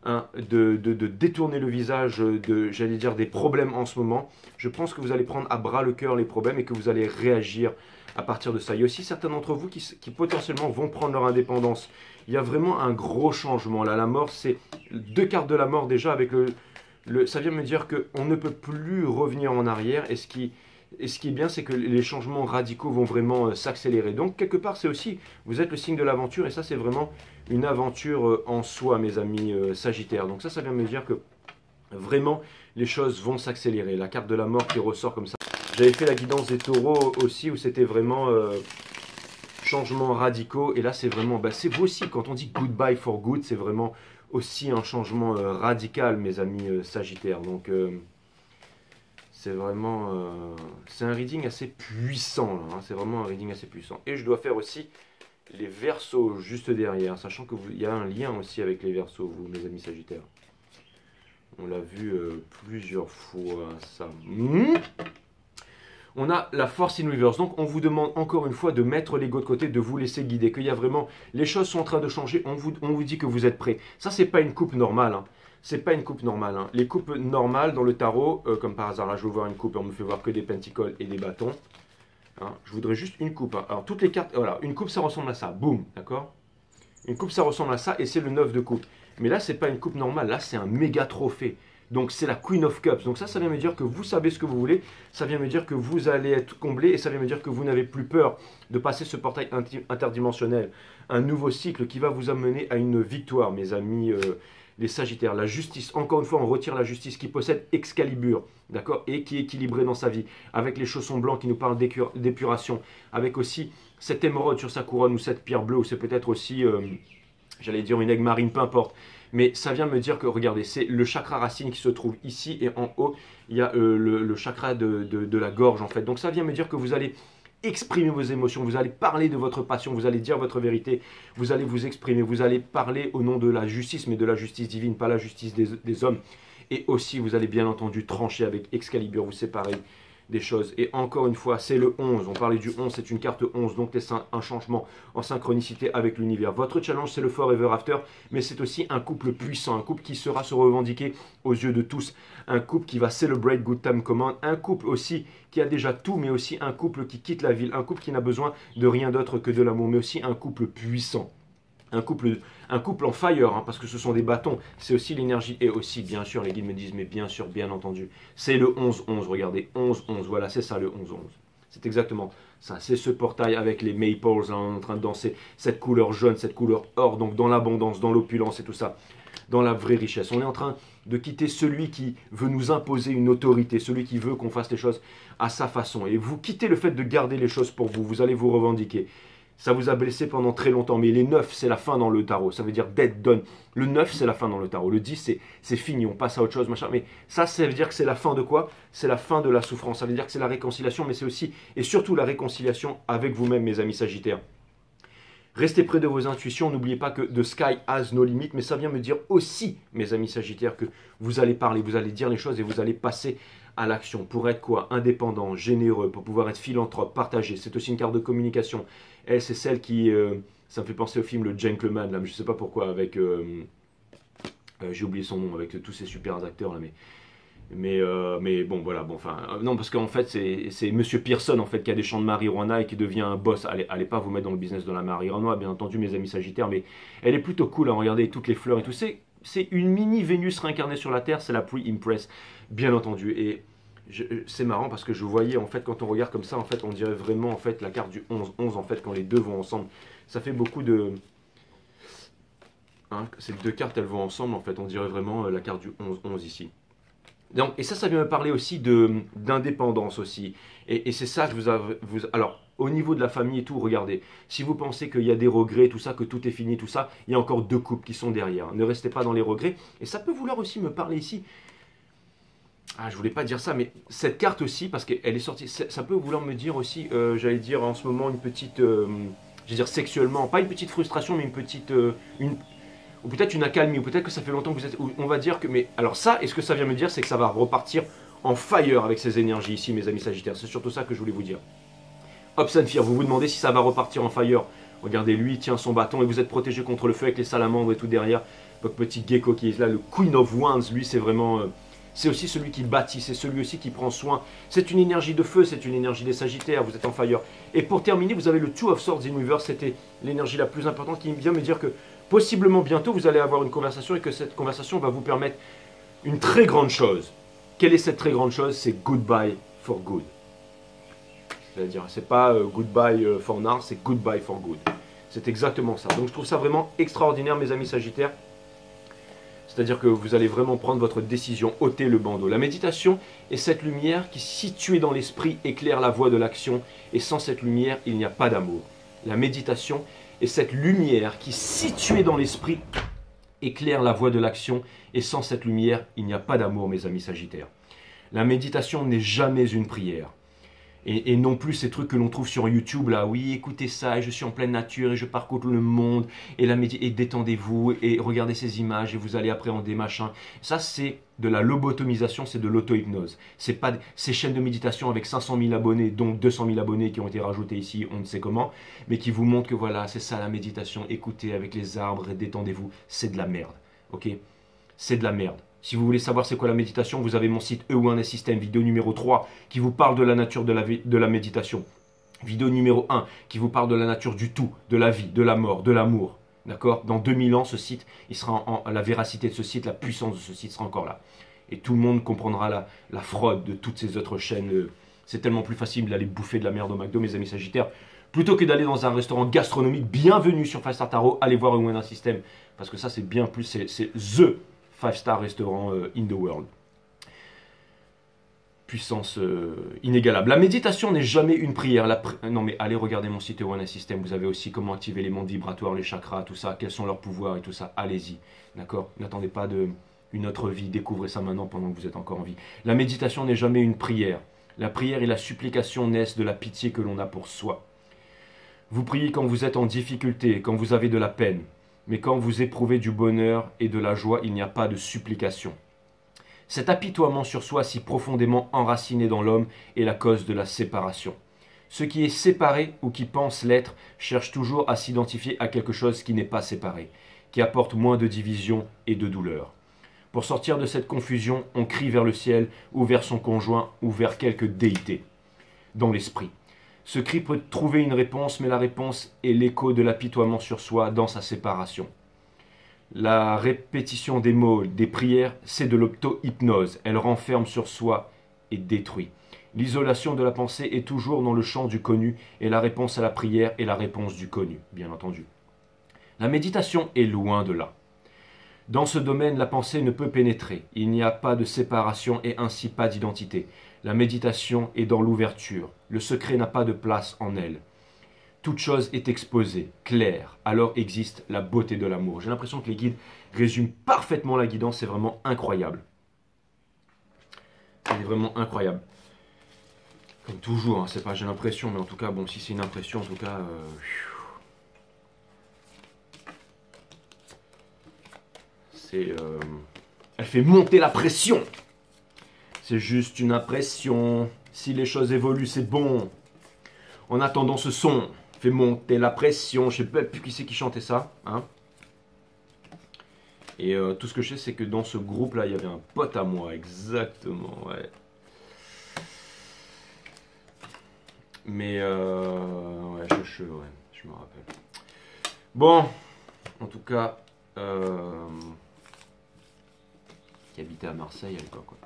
hein, de détourner le visage j'allais dire, des problèmes en ce moment, je pense que vous allez prendre à bras le cœur les problèmes et que vous allez réagir à partir de ça. Il y a aussi certains d'entre vous qui potentiellement vont prendre leur indépendance. Il y a vraiment un gros changement. Là, la mort, c'est 2 cartes de la mort déjà. Avec ça vient me dire qu'on ne peut plus revenir en arrière. Et ce qui est bien, c'est que les changements radicaux vont vraiment s'accélérer. Donc, quelque part, c'est aussi, vous êtes le signe de l'aventure. Et ça, c'est vraiment une aventure en soi, mes amis Sagittaires. Donc ça vient me dire que vraiment, les choses vont s'accélérer. La carte de la mort qui ressort comme ça. J'avais fait la guidance des taureaux aussi, où c'était vraiment... changements radicaux, et là c'est vraiment, c'est vous aussi, quand on dit goodbye for good, c'est vraiment aussi un changement radical mes amis Sagittaires, donc c'est vraiment, c'est un reading assez puissant, hein, c'est vraiment un reading assez puissant, et je dois faire aussi les Verseaux juste derrière, sachant qu'il y a un lien aussi avec les Verseaux, vous mes amis Sagittaires, on l'a vu plusieurs fois ça. On a la force in reverse, donc on vous demande encore une fois de mettre l'ego de côté, de vous laisser guider, qu'il y a vraiment, les choses sont en train de changer, on vous dit que vous êtes prêt. Ça, c'est pas une coupe normale, hein. C'est pas une coupe normale. Hein. Les coupes normales dans le tarot, comme par hasard, là je veux voir une coupe, on me fait voir que des pentacles et des bâtons. Hein. Je voudrais juste une coupe. Hein. Alors toutes les cartes, voilà, une coupe ça ressemble à ça, boum, d'accord? Une coupe ça ressemble à ça et c'est le 9 de coupe. Mais là, c'est pas une coupe normale, là c'est un méga trophée. Donc c'est la Queen of Cups. Donc ça vient me dire que vous savez ce que vous voulez. Ça vient me dire que vous allez être comblé. Et ça vient me dire que vous n'avez plus peur de passer ce portail interdimensionnel. Un nouveau cycle qui va vous amener à une victoire, mes amis les Sagittaires. La justice, encore une fois, on retire la justice qui possède Excalibur, d'accord, et qui est équilibré dans sa vie, avec les chaussons blancs qui nous parlent d'épuration, avec aussi cette émeraude sur sa couronne ou cette pierre bleue, ou c'est peut-être aussi, j'allais dire une aigle marine, peu importe. Mais ça vient me dire que, regardez, c'est le chakra racine qui se trouve ici et en haut, il y a le chakra de la gorge en fait. Donc ça vient me dire que vous allez exprimer vos émotions, vous allez parler de votre passion, vous allez dire votre vérité, vous allez vous exprimer, vous allez parler au nom de la justice, mais de la justice divine, pas la justice des hommes. Et aussi, vous allez bien entendu trancher avec Excalibur, vous séparer des choses. Et encore une fois, c'est le 11. On parlait du 11, c'est une carte 11, donc c'est un changement en synchronicité avec l'univers. Votre challenge, c'est le Forever After, mais c'est aussi un couple puissant, un couple qui sera se revendiquer aux yeux de tous, un couple qui va celebrate Good Time Command, un couple aussi qui a déjà tout, mais aussi un couple qui quitte la ville, un couple qui n'a besoin de rien d'autre que de l'amour, mais aussi un couple puissant. Un couple en fire, hein, parce que ce sont des bâtons, c'est aussi l'énergie, et aussi, bien sûr, les guides me disent, mais bien sûr, bien entendu, c'est le 11-11, regardez, 11-11, voilà, c'est ça le 11-11. C'est exactement ça, c'est ce portail avec les maples, hein, en train de danser, cette couleur jaune, cette couleur or, donc dans l'abondance, dans l'opulence et tout ça, dans la vraie richesse. On est en train de quitter celui qui veut nous imposer une autorité, celui qui veut qu'on fasse les choses à sa façon. Et vous quittez le fait de garder les choses pour vous, vous allez vous revendiquer. Ça vous a blessé pendant très longtemps, mais les 9, c'est la fin dans le tarot. Ça veut dire dead, done. Le 9, c'est la fin dans le tarot. Le 10, c'est fini, on passe à autre chose, machin. Mais ça veut dire que c'est la fin de quoi? C'est la fin de la souffrance. Ça veut dire que c'est la réconciliation, mais c'est aussi, et surtout la réconciliation avec vous-même, mes amis Sagittaires. Restez près de vos intuitions, n'oubliez pas que the sky has no limit, mais ça vient me dire aussi, mes amis Sagittaires, que vous allez parler, vous allez dire les choses et vous allez passer à l'action pour être quoi? Indépendant, généreux, pour pouvoir être philanthrope, partagé. C'est aussi une carte de communication. Elle, c'est celle qui, ça me fait penser au film Le Gentleman, là, mais je ne sais pas pourquoi, avec, j'ai oublié son nom, avec tous ces super acteurs là, mais bon, voilà, bon, enfin, non, parce qu'en fait, c'est Monsieur Pearson, en fait, qui a des champs de marijuana et qui devient un boss. Allez pas vous mettre dans le business de la marijuana, bien entendu, mes amis Sagittaires, mais elle est plutôt cool, hein, regardez toutes les fleurs et tout. C'est une mini Vénus réincarnée sur la Terre, c'est la Pre-Impress, bien entendu. Et c'est marrant parce que je voyais, en fait, quand on regarde comme ça, en fait, on dirait vraiment, en fait, la carte du 11-11, en fait, quand les deux vont ensemble. Ça fait beaucoup de... Hein, ces deux cartes, elles vont ensemble, en fait, on dirait vraiment la carte du 11-11 ici. Donc, et ça vient me parler aussi d'indépendance aussi. Et c'est ça que alors, au niveau de la famille et tout, regardez, si vous pensez qu'il y a des regrets, tout ça, que tout est fini, tout ça, il y a encore deux couples qui sont derrière. Ne restez pas dans les regrets. Et ça peut vouloir aussi me parler ici. Ah, je voulais pas dire ça, mais cette carte aussi, parce qu'elle est sortie, ça peut vouloir me dire aussi, j'allais dire en ce moment, une petite, je veux dire sexuellement, pas une petite frustration, mais une petite, ou peut-être une accalmie, ou peut-être que ça fait longtemps que vous êtes, on va dire que, mais alors ça, et ce que ça vient me dire, c'est que ça va repartir en fire avec ces énergies ici, mes amis Sagittaires. C'est surtout ça que je voulais vous dire. Ops and Fear, vous vous demandez si ça va repartir en fire. Regardez, lui, il tient son bâton et vous êtes protégé contre le feu avec les salamandres et tout derrière. Votre petit gecko qui est là, le Queen of Wands, lui, c'est vraiment... c'est aussi celui qui bâtit, c'est celui aussi qui prend soin. C'est une énergie de feu, c'est une énergie des Sagittaires, vous êtes en fire. Et pour terminer, vous avez le Two of Swords in Reverse, c'était l'énergie la plus importante qui vient me dire que possiblement bientôt vous allez avoir une conversation et que cette conversation va vous permettre une très grande chose. Quelle est cette très grande chose? C'est goodbye for good. C'est-à-dire, c'est pas goodbye for now, c'est goodbye for good. C'est exactement ça. Donc je trouve ça vraiment extraordinaire, mes amis Sagittaires. C'est-à-dire que vous allez vraiment prendre votre décision, ôter le bandeau. La méditation est cette lumière qui, située dans l'esprit, éclaire la voie de l'action. Et sans cette lumière, il n'y a pas d'amour. La méditation est cette lumière qui, située dans l'esprit, éclaire la voie de l'action. Et sans cette lumière, il n'y a pas d'amour, mes amis Sagittaires. La méditation n'est jamais une prière. Et non plus ces trucs que l'on trouve sur YouTube, là, oui, écoutez ça, et je suis en pleine nature, et je parcours tout le monde, et détendez-vous, et regardez ces images, et vous allez appréhender, machin. Ça, c'est de la lobotomisation, c'est de l'auto-hypnose. C'est pas ces chaînes de méditation avec 500 000 abonnés, donc 200 000 abonnés qui ont été rajoutés ici, on ne sait comment, mais qui vous montrent que voilà, c'est ça la méditation, écoutez avec les arbres, et détendez-vous, c'est de la merde, ok? C'est de la merde. Si vous voulez savoir c'est quoi la méditation, vous avez mon site E1S System, vidéo numéro 3, qui vous parle de la nature de la méditation. Vidéo numéro 1, qui vous parle de la nature du tout, de la vie, de la mort, de l'amour. D'accord? Dans 2000 ans, ce site, il sera la véracité de ce site, la puissance de ce site sera encore là. Et tout le monde comprendra la fraude de toutes ces autres chaînes. C'est tellement plus facile d'aller bouffer de la merde au McDo, mes amis Sagittaires, Plutôt que d'aller dans un restaurant gastronomique, bienvenue sur 5 Star Tarot, allez voir Winner System, parce que ça c'est bien plus, c'est THE 5 Star restaurant in the world. Puissance inégalable. La méditation n'est jamais une prière. Non mais allez regarder mon site One System, vous avez aussi comment activer les mondes vibratoires, les chakras, tout ça, quels sont leurs pouvoirs et tout ça. Allez-y, d'accord? N'attendez pas une autre vie, découvrez ça maintenant pendant que vous êtes encore en vie. La méditation n'est jamais une prière. La prière et la supplication naissent de la pitié que l'on a pour soi. Vous priez quand vous êtes en difficulté, quand vous avez de la peine. Mais quand vous éprouvez du bonheur et de la joie, il n'y a pas de supplication. Cet apitoiement sur soi si profondément enraciné dans l'homme est la cause de la séparation. Ce qui est séparé ou qui pense l'être cherche toujours à s'identifier à quelque chose qui n'est pas séparé, qui apporte moins de division et de douleur. Pour sortir de cette confusion, on crie vers le ciel ou vers son conjoint ou vers quelque déité dans l'esprit. Ce cri peut trouver une réponse, mais la réponse est l'écho de l'apitoiement sur soi dans sa séparation. La répétition des mots, des prières, c'est de l'auto-hypnose. Elle renferme sur soi et détruit. L'isolation de la pensée est toujours dans le champ du connu et la réponse à la prière est la réponse du connu, bien entendu. La méditation est loin de là. Dans ce domaine, la pensée ne peut pénétrer. Il n'y a pas de séparation et ainsi pas d'identité. La méditation est dans l'ouverture. Le secret n'a pas de place en elle. Toute chose est exposée, claire, alors existe la beauté de l'amour. J'ai l'impression que les guides résument parfaitement la guidance, c'est vraiment incroyable. C'est vraiment incroyable. Comme toujours, hein, c'est pas j'ai l'impression, mais en tout cas, bon, si c'est une impression, en tout cas... elle fait monter la pression. C'est juste une impression. Si les choses évoluent, c'est bon. En attendant ce son... fait monter la pression, je sais pas plus qui c'est qui chantait ça, hein. Et tout ce que je sais, c'est que dans ce groupe-là, il y avait un pote à moi, exactement, ouais. Mais, ouais, je me rappelle. Bon, en tout cas, qui habitait à Marseille à l'époque, quoi.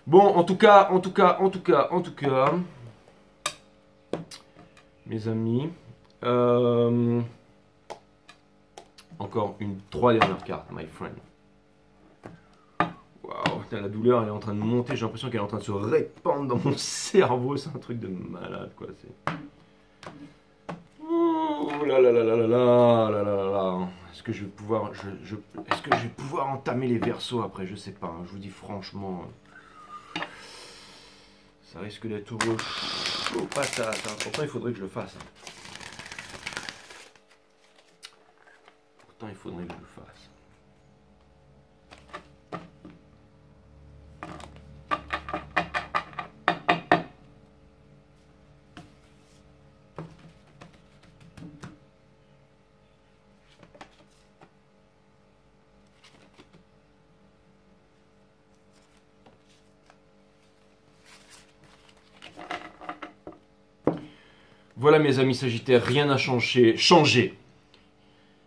Bon, en tout cas, mes amis, encore une 3 dernières cartes, my friend. Waouh, la douleur elle est en train de monter, j'ai l'impression qu'elle est en train de se répandre dans mon cerveau, c'est un truc de malade quoi. Oh là là là là là là là là là. Est-ce que je vais pouvoir, est-ce que je vais pouvoir entamer les versos après? Je sais pas, hein, je vous dis franchement, ça risque d'être chaud patate, hein. Pourtant il faudrait que je le fasse. Hein. Pourtant il faudrait que je le fasse. Voilà mes amis Sagittaires, rien n'a changé.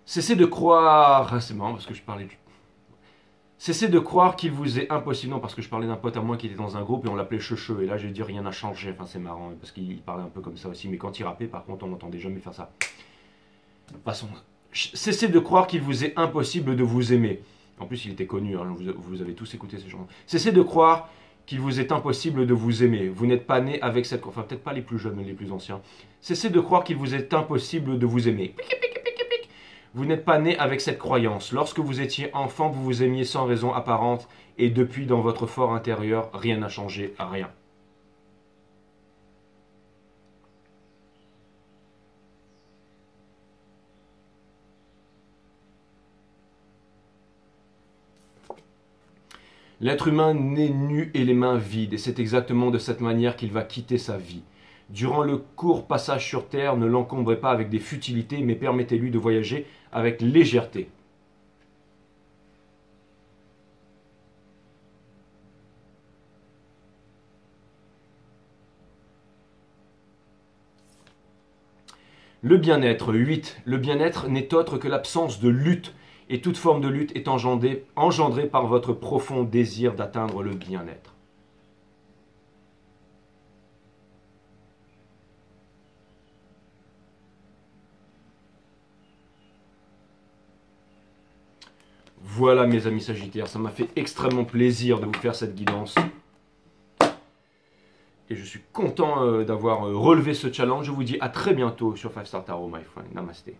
Cessez de croire... Ah, c'est marrant parce que je parlais du... Cessez de croire qu'il vous est impossible. Non, parce que je parlais d'un pote à moi qui était dans un groupe et on l'appelait Checheux. Et là j'ai dit rien n'a changé. Enfin c'est marrant parce qu'il parlait un peu comme ça aussi. Mais quand il rappait par contre on n'entendait jamais faire ça. Passons. Cessez de croire qu'il vous est impossible de vous aimer. En plus il était connu, hein, vous avez tous écouté ces gens. Cessez de croire qu'il vous est impossible de vous aimer. Vous n'êtes pas né avec cette... Enfin, peut-être pas les plus jeunes, mais les plus anciens. Cessez de croire qu'il vous est impossible de vous aimer. Vous n'êtes pas né avec cette croyance. Lorsque vous étiez enfant, vous vous aimiez sans raison apparente. Et depuis, dans votre fort intérieur, rien n'a changé, rien. L'être humain naît nu et les mains vides, et c'est exactement de cette manière qu'il va quitter sa vie. Durant le court passage sur Terre, ne l'encombrez pas avec des futilités, mais permettez-lui de voyager avec légèreté. Le bien-être, 8. Le bien-être n'est autre que l'absence de lutte. Et toute forme de lutte est engendrée par votre profond désir d'atteindre le bien-être. Voilà mes amis Sagittaires, ça m'a fait extrêmement plaisir de vous faire cette guidance. Et je suis content d'avoir relevé ce challenge. Je vous dis à très bientôt sur 5 Star Tarot, my friend. Namasté.